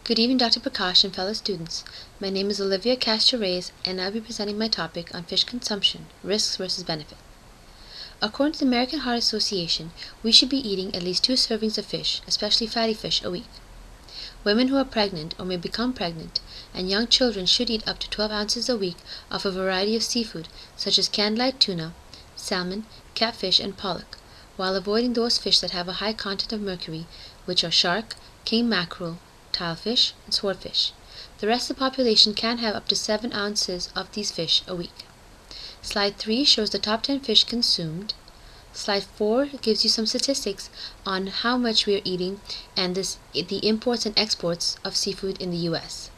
Good evening, Dr. Prakash and fellow students. My name is Olivia Castro-Reyes, and I'll be presenting my topic on fish consumption, risks versus benefit. According to the American Heart Association, we should be eating at least 2 servings of fish, especially fatty fish, a week. Women who are pregnant or may become pregnant, and young children should eat up to 12 ounces a week of a variety of seafood, such as canned tuna, salmon, catfish, and pollock, while avoiding those fish that have a high content of mercury, which are shark, king mackerel, tilefish, and swordfish. The rest of the population can have up to 7 ounces of these fish a week. Slide 3 shows the top 10 fish consumed. Slide 4 gives you some statistics on how much we are eating and the imports and exports of seafood in the U.S.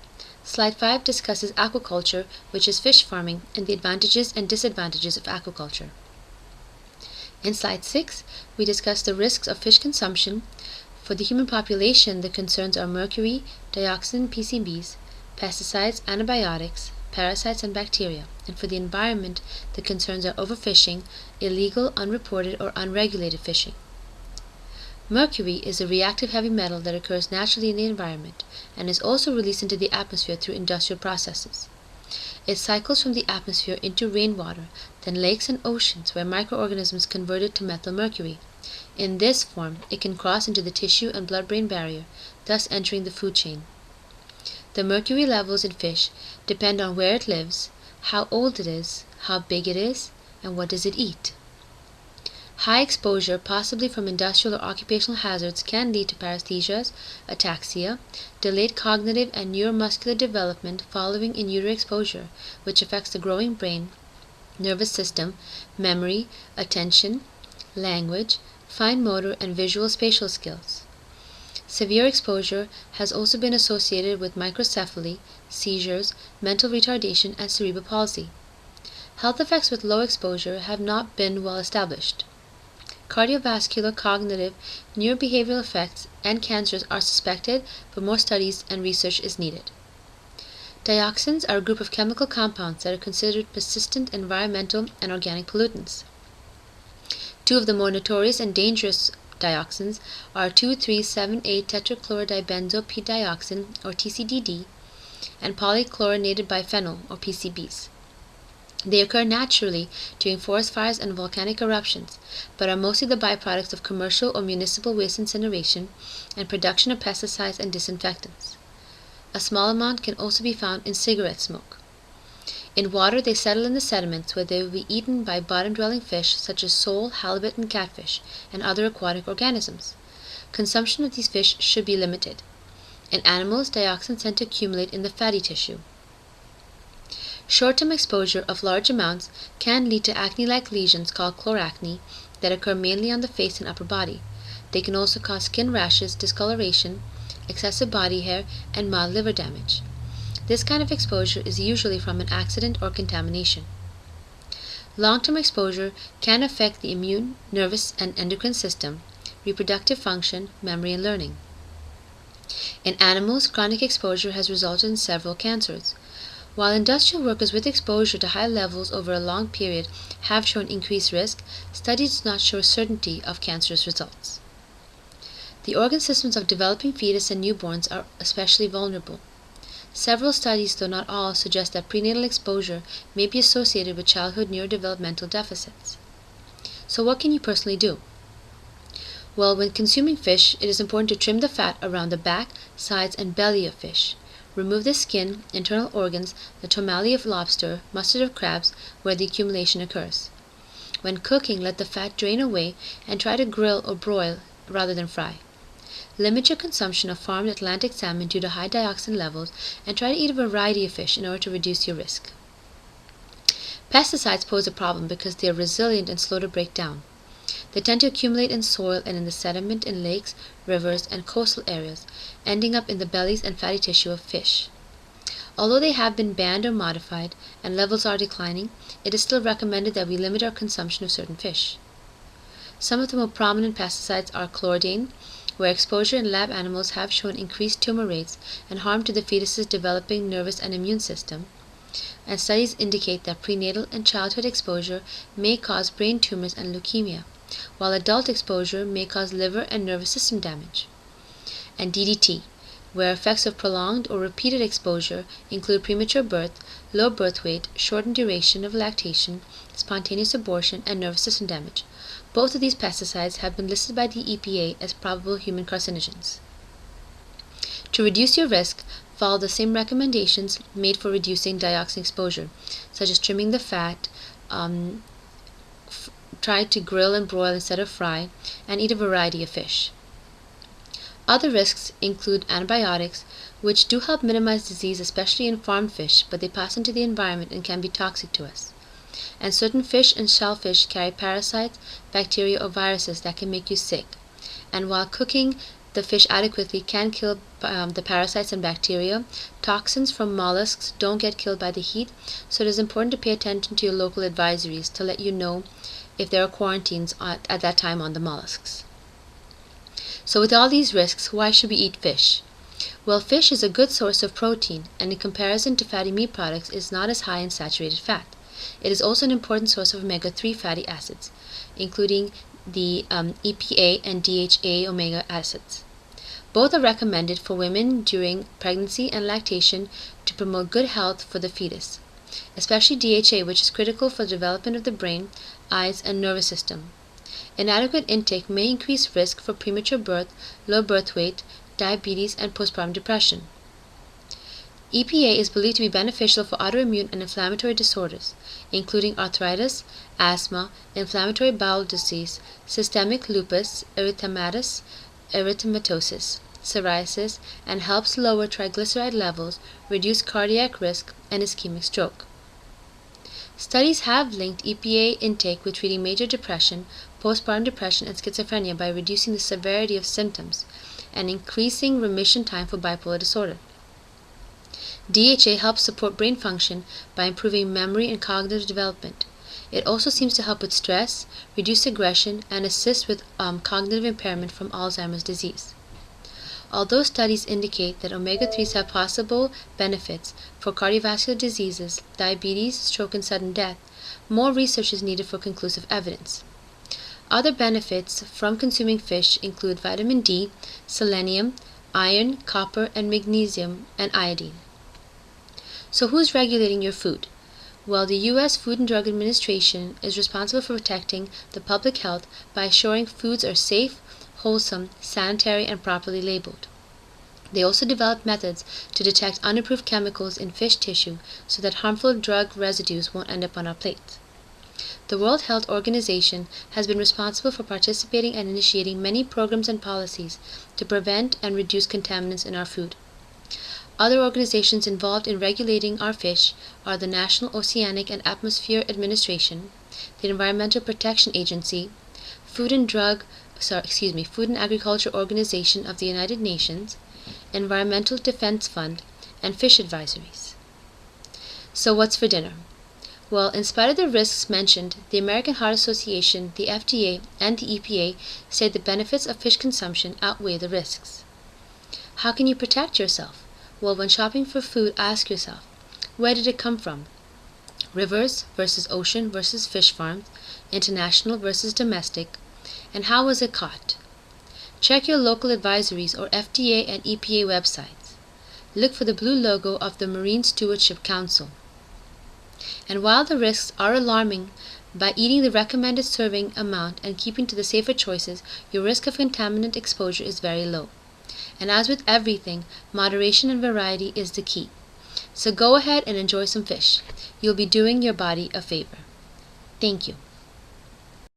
Slide 5 discusses aquaculture, which is fish farming, and the advantages and disadvantages of aquaculture. In Slide 6, we discuss the risks of fish consumption. For the human population, the concerns are mercury, dioxin, PCBs, pesticides, antibiotics, parasites, and bacteria. And for the environment, the concerns are overfishing, illegal, unreported, or unregulated fishing. Mercury is a reactive heavy metal that occurs naturally in the environment and is also released into the atmosphere through industrial processes. It cycles from the atmosphere into rainwater, then lakes and oceans, where microorganisms convert it to methylmercury. In this form, it can cross into the tissue and blood-brain barrier, thus entering the food chain. The mercury levels in fish depend on where it lives, how old it is, how big it is, and what does it eat. High exposure, possibly from industrial or occupational hazards, can lead to paresthesias, ataxia, delayed cognitive and neuromuscular development following in utero exposure, which affects the growing brain, nervous system, memory, attention, language, fine motor, and visual spatial skills. Severe exposure has also been associated with microcephaly, seizures, mental retardation, and cerebral palsy. Health effects with low exposure have not been well established. Cardiovascular, cognitive, neurobehavioral effects, and cancers are suspected, but more studies and research is needed. Dioxins are a group of chemical compounds that are considered persistent environmental and organic pollutants. 2 of the more notorious and dangerous dioxins are 2,3,7,8-tetrachlorodibenzo-P-dioxin, or TCDD, and polychlorinated biphenyl, or PCBs. They occur naturally during forest fires and volcanic eruptions, but are mostly the byproducts of commercial or municipal waste incineration and production of pesticides and disinfectants. A small amount can also be found in cigarette smoke. In water, they settle in the sediments, where they will be eaten by bottom-dwelling fish such as sole, halibut, and catfish, and other aquatic organisms. Consumption of these fish should be limited. In animals, dioxins tend to accumulate in the fatty tissue. Short-term exposure of large amounts can lead to acne-like lesions called chloracne that occur mainly on the face and upper body. They can also cause skin rashes, discoloration, excessive body hair, and mild liver damage. This kind of exposure is usually from an accident or contamination. Long-term exposure can affect the immune, nervous, and endocrine system, reproductive function, memory, and learning. In animals, chronic exposure has resulted in several cancers. While industrial workers with exposure to high levels over a long period have shown increased risk, studies do not show certainty of cancerous results. The organ systems of developing fetus and newborns are especially vulnerable. Several studies, though not all, suggest that prenatal exposure may be associated with childhood neurodevelopmental deficits. So what can you personally do? Well, when consuming fish, it is important to trim the fat around the back, sides, and belly of fish. Remove the skin, internal organs, the tomalia of lobster, mustard of crabs, where the accumulation occurs. When cooking, let the fat drain away and try to grill or broil rather than fry. Limit your consumption of farmed Atlantic salmon due to high dioxin levels, and try to eat a variety of fish in order to reduce your risk. Pesticides pose a problem because they are resilient and slow to break down. They tend to accumulate in soil and in the sediment in lakes, rivers, and coastal areas, ending up in the bellies and fatty tissue of fish. Although they have been banned or modified, and levels are declining, it is still recommended that we limit our consumption of certain fish. Some of the more prominent pesticides are chlordane, where exposure in lab animals have shown increased tumor rates and harm to the fetus's developing nervous and immune system, and studies indicate that prenatal and childhood exposure may cause brain tumors and leukemia, while adult exposure may cause liver and nervous system damage. And DDT, where effects of prolonged or repeated exposure include premature birth, low birth weight, shortened duration of lactation, spontaneous abortion, and nervous system damage. Both of these pesticides have been listed by the EPA as probable human carcinogens. To reduce your risk, follow the same recommendations made for reducing dioxin exposure, such as trimming the fat, try to grill and broil instead of fry, and eat a variety of fish. Other risks include antibiotics, which do help minimize disease, especially in farmed fish, but they pass into the environment and can be toxic to us. And certain fish and shellfish carry parasites, bacteria, or viruses that can make you sick. And while cooking the fish adequately can kill the parasites and bacteria, toxins from mollusks don't get killed by the heat, so it is important to pay attention to your local advisories to let you know if there are quarantines at that time on the mollusks. So with all these risks, why should we eat fish? Well, fish is a good source of protein, and in comparison to fatty meat products, is not as high in saturated fat. It is also an important source of omega-3 fatty acids, including the EPA and DHA omega acids. Both are recommended for women during pregnancy and lactation to promote good health for the fetus, especially DHA, which is critical for the development of the brain, eyes, and nervous system. Inadequate intake may increase risk for premature birth, low birth weight, diabetes, and postpartum depression. EPA is believed to be beneficial for autoimmune and inflammatory disorders, including arthritis, asthma, inflammatory bowel disease, systemic lupus erythematosus, psoriasis, and helps lower triglyceride levels, reduce cardiac risk, and ischemic stroke. Studies have linked EPA intake with treating major depression, postpartum depression, and schizophrenia by reducing the severity of symptoms and increasing remission time for bipolar disorder. DHA helps support brain function by improving memory and cognitive development. It also seems to help with stress, reduce aggression, and assist with cognitive impairment from Alzheimer's disease. Although studies indicate that omega-3s have possible benefits for cardiovascular diseases, diabetes, stroke, and sudden death, more research is needed for conclusive evidence. Other benefits from consuming fish include vitamin D, selenium, iron, copper, and magnesium, and iodine. So who's regulating your food? Well, the U.S. Food and Drug Administration is responsible for protecting the public health by assuring foods are safe, wholesome, sanitary, and properly labeled. They also develop methods to detect unapproved chemicals in fish tissue so that harmful drug residues won't end up on our plates. The World Health Organization has been responsible for participating and initiating many programs and policies to prevent and reduce contaminants in our food. Other organizations involved in regulating our fish are the National Oceanic and Atmospheric Administration, the Environmental Protection Agency, Food and Agriculture Organization of the United Nations, Environmental Defense Fund, and fish advisories. So what's for dinner? Well, in spite of the risks mentioned, the American Heart Association, the FDA, and the EPA say the benefits of fish consumption outweigh the risks. How can you protect yourself? Well, when shopping for food, ask yourself, where did it come from? Rivers versus ocean versus fish farms, international versus domestic, and how was it caught? Check your local advisories or FDA and EPA websites. Look for the blue logo of the Marine Stewardship Council. And while the risks are alarming, by eating the recommended serving amount and keeping to the safer choices, your risk of contaminant exposure is very low. And as with everything, moderation and variety is the key. So go ahead and enjoy some fish. You'll be doing your body a favor. Thank you.